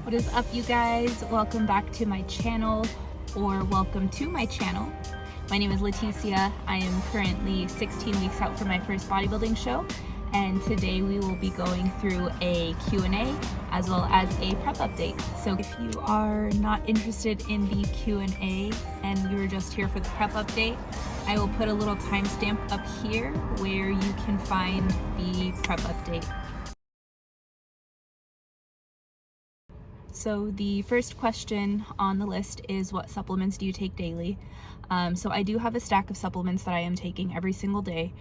What is up, you guys? Welcome back to my channel, or welcome to my channel. My name is Leticia. I am currently 16 weeks out from my first bodybuilding show, and today we will be going through a Q&A as well as a prep update. So if you are not interested in the Q&A and you're just here for the prep update, I will put a little timestamp up here where you can find the prep update. So the first question on the list is, what supplements do you take daily? So I do have a stack of supplements that I am taking every single day.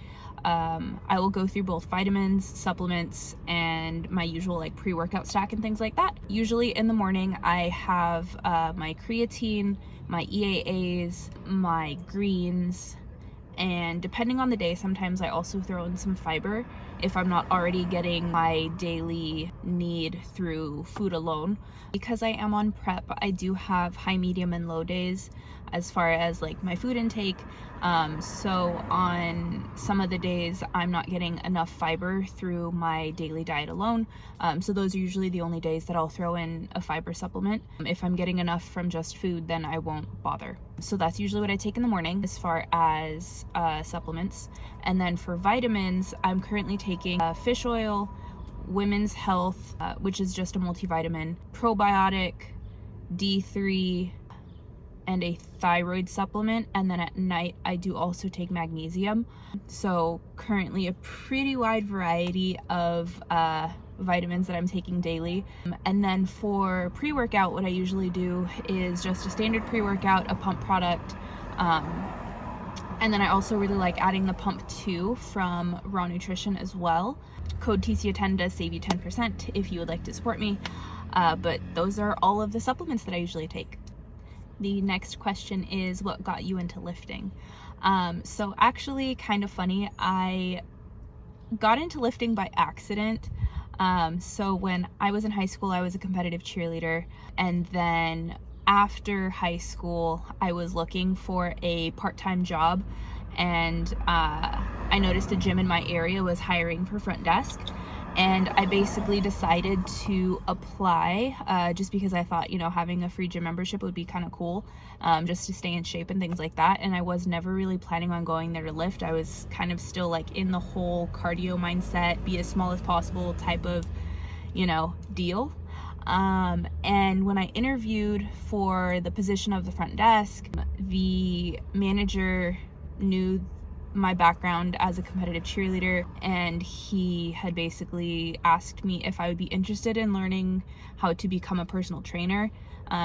I will go through both vitamins, supplements, and my usual like pre-workout stack and things like that. Usually in the morning I have my creatine, my EAAs, my greens, and depending on the day, sometimes I also throw in some fiber if I'm not already getting my daily need through food alone. Because I am on prep, I do have high, medium, and low days as far as like my food intake. So on some of the days I'm not getting enough fiber through my daily diet alone. So those are usually the only days that I'll throw in a fiber supplement. If I'm getting enough from just food, then I won't bother. So that's usually what I take in the morning as far as supplements. And then for vitamins, I'm currently taking fish oil, Women's Health, which is just a multivitamin, probiotic, D3, and a thyroid supplement. And then at night I do also take magnesium. So currently a pretty wide variety of vitamins that I'm taking daily. And then for pre-workout, what I usually do is just a standard pre-workout, a pump product, and then I also really like adding the Pump 2 from Raw Nutrition as well. Code TCIA10 does save you 10% if you would like to support me. But those are all of the supplements that I usually take. The next question is, what got you into lifting? So actually kind of funny, I got into lifting by accident. So when I was in high school, I was a competitive cheerleader, and then after high school I was looking for a part-time job, and I noticed a gym in my area was hiring for front desk, and I basically decided to apply just because I thought, you know, having a free gym membership would be kind of cool, just to stay in shape and things like that. And I was never really planning on going there to lift. I was kind of still like in the whole cardio mindset, be as small as possible type of, you know, deal. And when I interviewed for the position of the front desk, the manager knew my background as a competitive cheerleader, and he had basically asked me if I would be interested in learning how to become a personal trainer.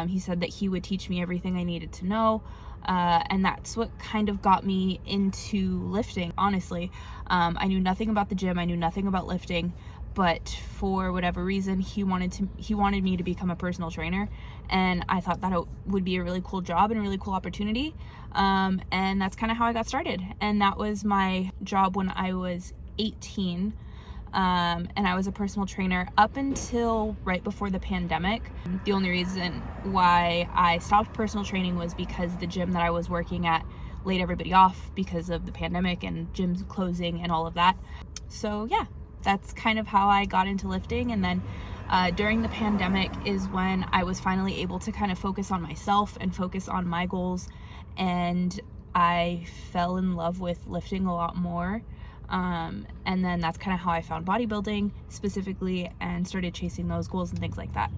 He said that he would teach me everything I needed to know, and that's what kind of got me into lifting, honestly. I knew nothing about the gym, I knew nothing about lifting, but for whatever reason he wanted me to become a personal trainer, and I thought that it would be a really cool job and a really cool opportunity, and that's kind of how I got started. And that was my job when I was 18, and I was a personal trainer up until right before the pandemic. The only reason why I stopped personal training was because the gym that I was working at laid everybody off because of the pandemic and gyms closing and all of that. So yeah, that's kind of how I got into lifting. And then during the pandemic is when I was finally able to kind of focus on myself and focus on my goals, and I fell in love with lifting a lot more. And then that's kind of how I found bodybuilding specifically and started chasing those goals and things like that.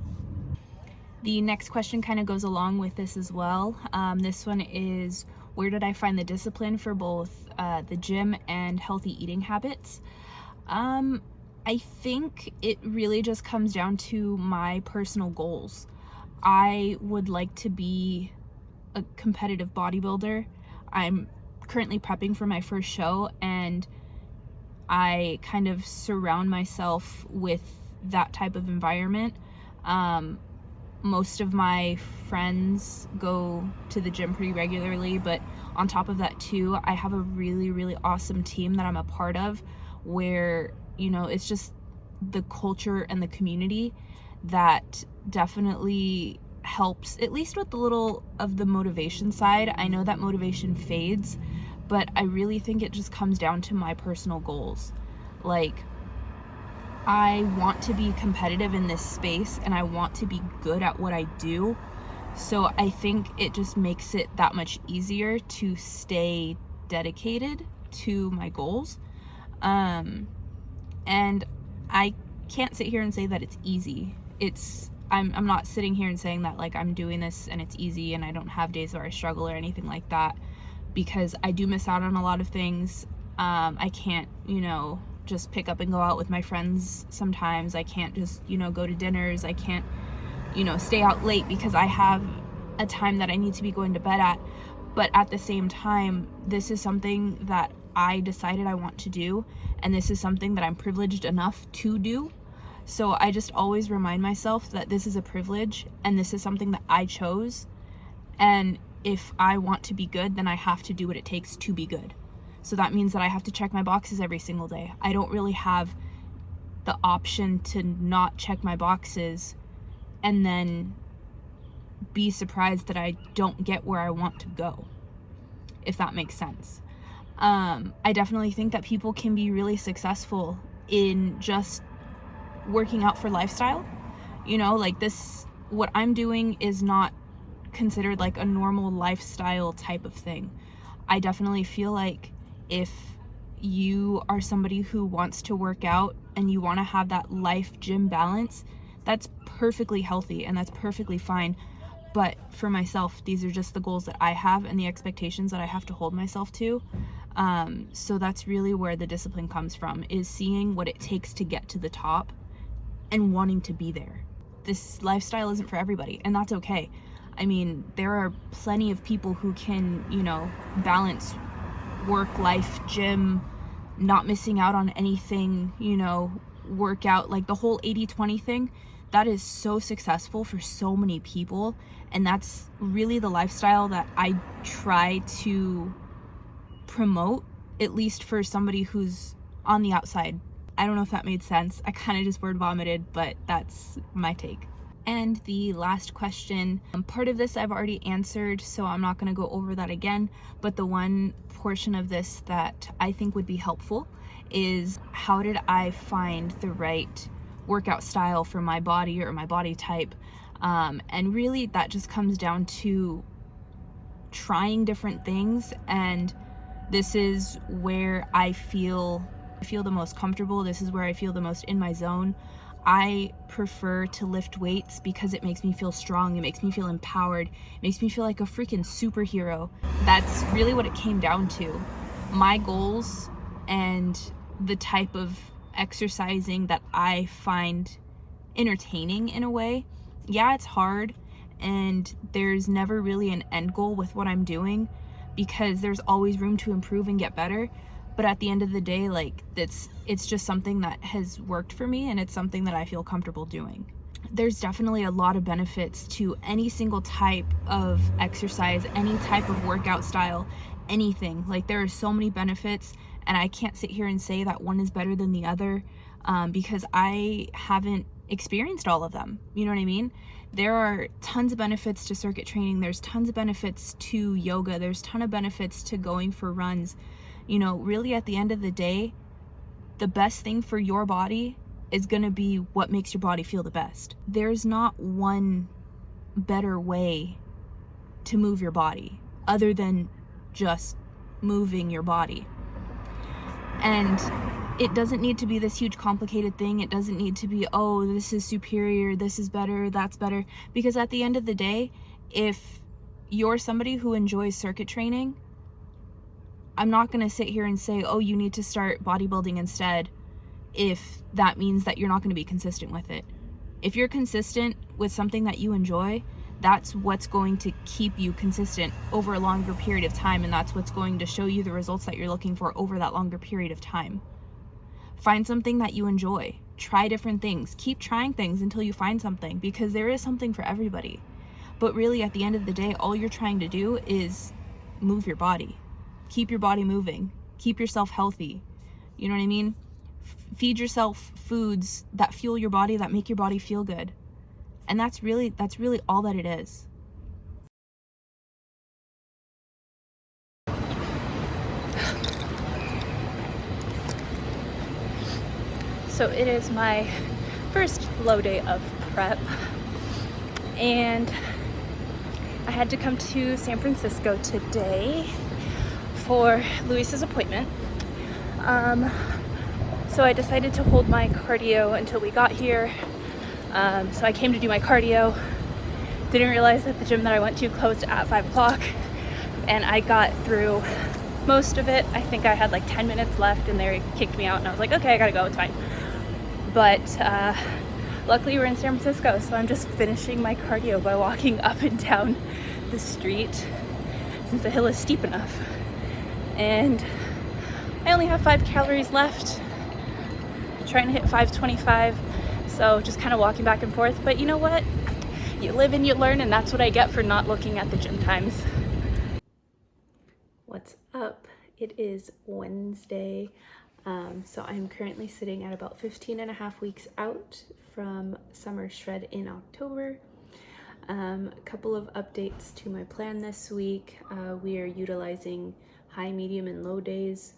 The next question kind of goes along with this as well. This one is, where did I find the discipline for both the gym and healthy eating habits? I think it really just comes down to my personal goals. I would like to be a competitive bodybuilder. I'm currently prepping for my first show, and I kind of surround myself with that type of environment. Most of my friends go to the gym pretty regularly, but on top of that too, I have a really, really awesome team that I'm a part of, where, you know, it's just the culture and the community that definitely helps, at least with the little of the motivation side. I know that motivation fades, but I really think it just comes down to my personal goals. Like, I want to be competitive in this space and I want to be good at what I do. So I think it just makes it that much easier to stay dedicated to my goals. And I can't sit here and say that it's easy. I'm not sitting here and saying that like I'm doing this and it's easy and I don't have days where I struggle or anything like that, because I do miss out on a lot of things. I can't, just pick up and go out with my friends sometimes. I can't just, go to dinners. I can't, stay out late because I have a time that I need to be going to bed at. But at the same time, this is something that I decided I want to do, and this is something that I'm privileged enough to do. So I just always remind myself that this is a privilege and this is something that I chose. And if I want to be good, then I have to do what it takes to be good. So that means that I have to check my boxes every single day. I don't really have the option to not check my boxes and then be surprised that I don't get where I want to go, if that makes sense. I definitely think that people can be really successful in just working out for lifestyle. Like this, what I'm doing is not considered like a normal lifestyle type of thing. I definitely feel like if you are somebody who wants to work out and you want to have that life gym balance, that's perfectly healthy and that's perfectly fine. But for myself, these are just the goals that I have and the expectations that I have to hold myself to. So that's really where the discipline comes from, is seeing what it takes to get to the top and wanting to be there. This lifestyle isn't for everybody, and that's okay. I mean, there are plenty of people who can, balance work, life, gym, not missing out on anything, workout, like the whole 80-20 thing. That is so successful for so many people, and that's really the lifestyle that I try to promote, at least for somebody who's on the outside. I don't know if that made sense. I kind of just word vomited, but that's my take. And the last question, part of this I've already answered, so I'm not going to go over that again, but the one portion of this that I think would be helpful is, how did I find the right workout style for my body or my body type? And really that just comes down to trying different things, and this is where I feel the most comfortable. This is where I feel the most in my zone. I prefer to lift weights because it makes me feel strong. It makes me feel empowered. It makes me feel like a freaking superhero. That's really what it came down to. My goals and the type of exercising that I find entertaining in a way. Yeah, it's hard, and there's never really an end goal with what I'm doing because there's always room to improve and get better. But at the end of the day, like, it's just something that has worked for me, and it's something that I feel comfortable doing. There's definitely a lot of benefits to any single type of exercise, any type of workout style, anything. Like, there are so many benefits, and I can't sit here and say that one is better than the other, because I haven't experienced all of them. You know what I mean? There are tons of benefits to circuit training. There's tons of benefits to yoga. There's a ton of benefits to going for runs. Really at the end of the day, the best thing for your body is going to be what makes your body feel the best. There's not one better way to move your body other than just moving your body. And it doesn't need to be this huge complicated thing. It doesn't need to be, oh, this is superior, this is better, that's better. Because at the end of the day, if you're somebody who enjoys circuit training, I'm not going to sit here and say, oh, you need to start bodybuilding instead, if that means that you're not going to be consistent with it. If you're consistent with something that you enjoy, that's what's going to keep you consistent over a longer period of time, and that's what's going to show you the results that you're looking for over that longer period of time. Find something that you enjoy. Try different things. Keep trying things until you find something, because there is something for everybody. But really, at the end of the day, all you're trying to do is move your body. Keep your body moving. Keep yourself healthy. You know what I mean? Feed yourself foods that fuel your body, that make your body feel good. And that's really all that it is. So it is my first low day of prep, and I had to come to San Francisco today for Luis's appointment. So I decided to hold my cardio until we got here. So I came to do my cardio. Didn't realize that the gym that I went to closed at 5 o'clock, and I got through most of it. I think I had like 10 minutes left and they kicked me out, and I was like, okay, I gotta go, it's fine. But luckily we're in San Francisco, so I'm just finishing my cardio by walking up and down the street since the hill is steep enough. And I only have 5 calories left. I'm trying to hit 525, so just kind of walking back and forth. But you know what? You live and you learn, and that's what I get for not looking at the gym times. What's up? It is Wednesday. So I'm currently sitting at about 15 and a half weeks out from Summer Shred in October. A couple of updates to my plan this week. We are utilizing high, medium, and low days.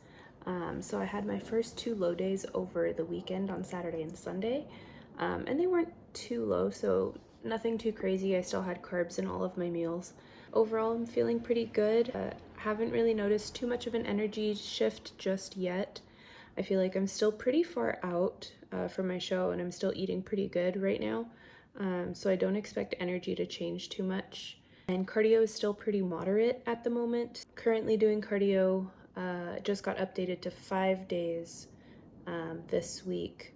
So I had my first 2 low days over the weekend on Saturday and Sunday, and they weren't too low, so nothing too crazy. I still had carbs in all of my meals. Overall, I'm feeling pretty good. Haven't really noticed too much of an energy shift just yet. I feel like I'm still pretty far out from my show, and I'm still eating pretty good right now. So I don't expect energy to change too much. And cardio is still pretty moderate at the moment. Currently doing cardio, just got updated to 5 days this week.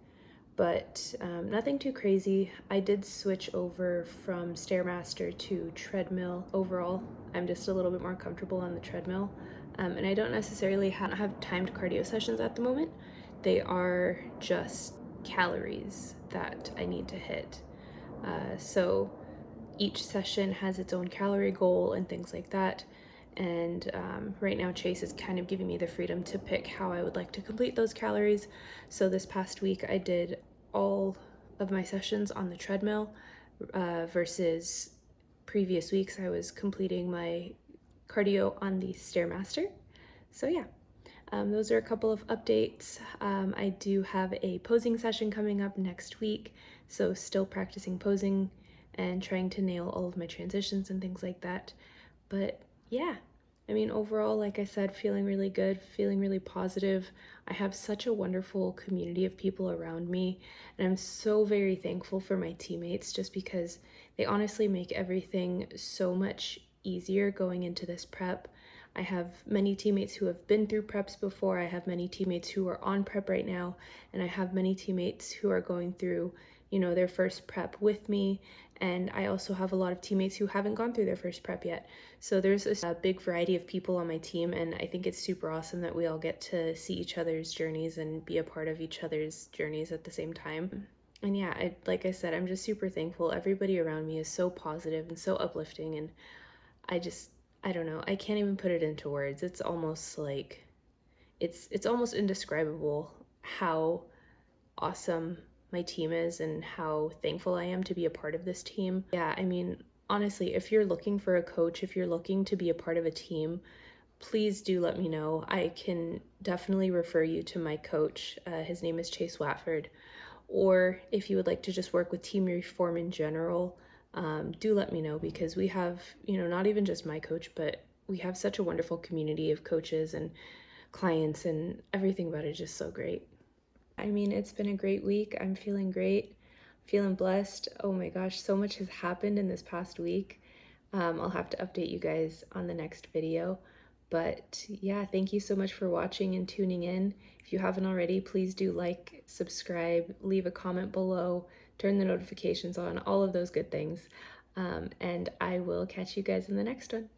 But nothing too crazy. I did switch over from Stairmaster to treadmill. Overall, I'm just a little bit more comfortable on the treadmill. And I don't necessarily have timed cardio sessions at the moment. They are just calories that I need to hit. So each session has its own calorie goal and things like that. And right now Chase is kind of giving me the freedom to pick how I would like to complete those calories. So this past week I did all of my sessions on the treadmill versus previous weeks I was completing my cardio on the Stairmaster. So yeah, those are a couple of updates. I do have a posing session coming up next week, so still practicing posing and trying to nail all of my transitions and things like that. But yeah, I mean, overall, like I said, feeling really good, feeling really positive. I have such a wonderful community of people around me, and I'm so very thankful for my teammates just because they honestly make everything so much easier going into this prep. I have many teammates who have been through preps before. I have many teammates who are on prep right now, and I have many teammates who are going through, you know, their first prep with me. And I also have a lot of teammates who haven't gone through their first prep yet. So there's a big variety of people on my team, and I think it's super awesome that we all get to see each other's journeys and be a part of each other's journeys at the same time. And yeah, like I said, I'm just super thankful. Everybody around me is so positive and so uplifting, and I don't know, I can't even put it into words. It's almost like, it's almost indescribable how awesome my team is and how thankful I am to be a part of this team. Yeah, I mean, honestly, if you're looking for a coach, if you're looking to be a part of a team, please do let me know. I can definitely refer you to my coach. His name is Chase Watford. Or if you would like to just work with Team Reform in general, do let me know, because we have, you know, not even just my coach, but we have such a wonderful community of coaches and clients, and everything about it is just so great. I mean, it's been a great week. I'm feeling great, feeling blessed. Oh my gosh, so much has happened in this past week. I'll have to update you guys on the next video. But yeah, thank you so much for watching and tuning in. If you haven't already, please do like, subscribe, leave a comment below, turn the notifications on, all of those good things. And I will catch you guys in the next one.